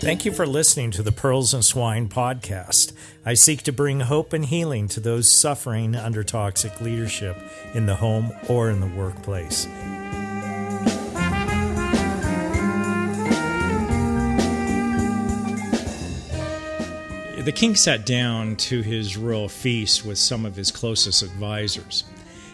Thank you for listening to the Pearls and Swine podcast. I seek to bring hope and healing to those suffering under toxic leadership in the home or in the workplace. The king sat down to his royal feast with some of his closest advisors.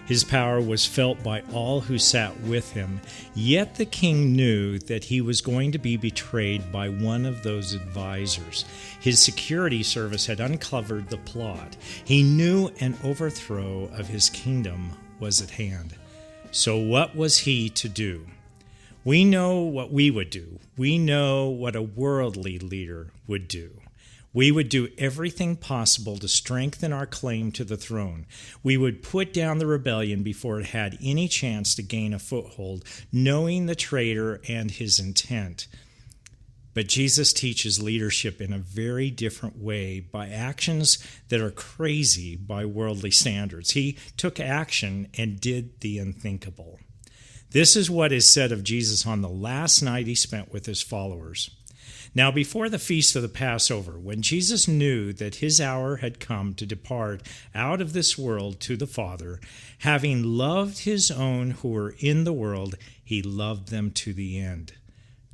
His power was felt by all who sat with him, yet the king knew that he was going to be betrayed by one of those advisors. His security service had uncovered the plot. He knew an overthrow of his kingdom was at hand. So what was he to do? We know what we would do. We know what a worldly leader would do. We would do everything possible to strengthen our claim to the throne. We would put down the rebellion before it had any chance to gain a foothold, knowing the traitor and his intent. But Jesus teaches leadership in a very different way, by actions that are crazy by worldly standards. He took action and did the unthinkable. This is what is said of Jesus on the last night he spent with his followers. Now, before the feast of the Passover, when Jesus knew that his hour had come to depart out of this world to the Father, having loved his own who were in the world, he loved them to the end.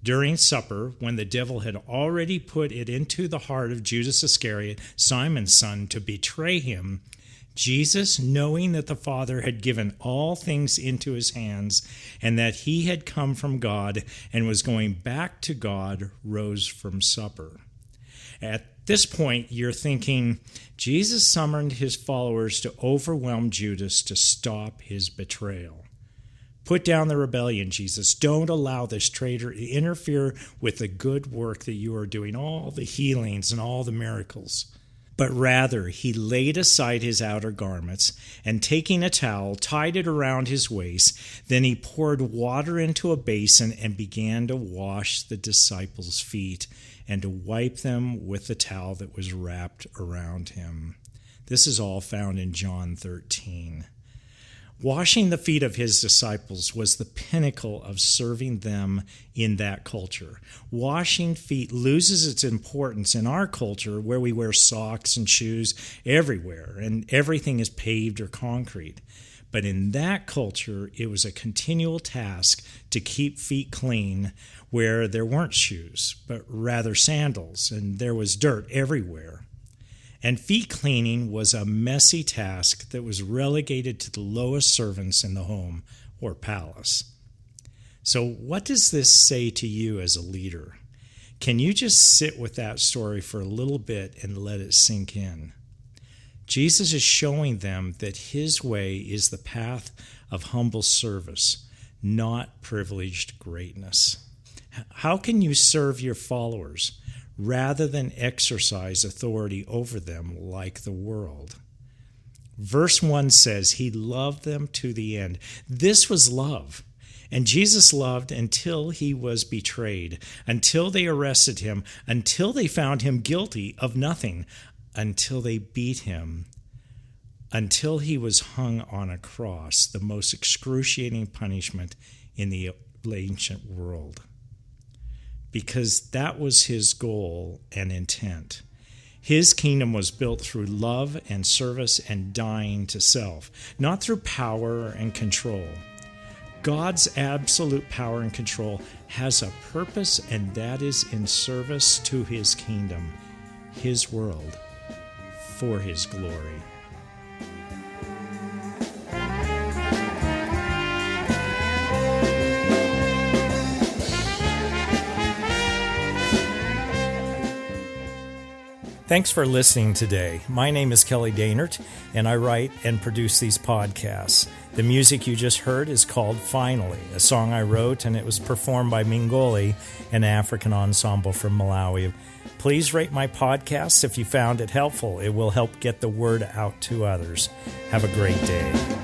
During supper, when the devil had already put it into the heart of Judas Iscariot, Simon's son, to betray him, Jesus, knowing that the Father had given all things into his hands and that he had come from God and was going back to God, rose from supper. At this point, you're thinking, Jesus summoned his followers to overwhelm Judas to stop his betrayal. Put down the rebellion, Jesus. Don't allow this traitor to interfere with the good work that you are doing, all the healings and all the miracles. But rather, he laid aside his outer garments, and taking a towel, tied it around his waist. Then he poured water into a basin and began to wash the disciples' feet and to wipe them with the towel that was wrapped around him. This is all found in John 13. Washing the feet of his disciples was the pinnacle of serving them in that culture. Washing feet loses its importance in our culture, where we wear socks and shoes everywhere and everything is paved or concrete. But in that culture, it was a continual task to keep feet clean, where there weren't shoes, but rather sandals, and there was dirt everywhere. And feet cleaning was a messy task that was relegated to the lowest servants in the home or palace. So what does this say to you as a leader? Can you just sit with that story for a little bit and let it sink in? Jesus is showing them that his way is the path of humble service, not privileged greatness. How can you serve your followers rather than exercise authority over them like the world? Verse 1 says, he loved them to the end. This was love. And Jesus loved until he was betrayed, until they arrested him, until they found him guilty of nothing, until they beat him, until he was hung on a cross, the most excruciating punishment in the ancient world. Because that was his goal and intent. His kingdom was built through love and service and dying to self, not through power and control. God's absolute power and control has a purpose, and that is in service to his kingdom, his world, for his glory. Thanks for listening today. My name is Kelly Dainert, and I write and produce these podcasts. The music you just heard is called Finally, a song I wrote, and it was performed by Mingoli, an African ensemble from Malawi. Please rate my podcast if you found it helpful. It will help get the word out to others. Have a great day.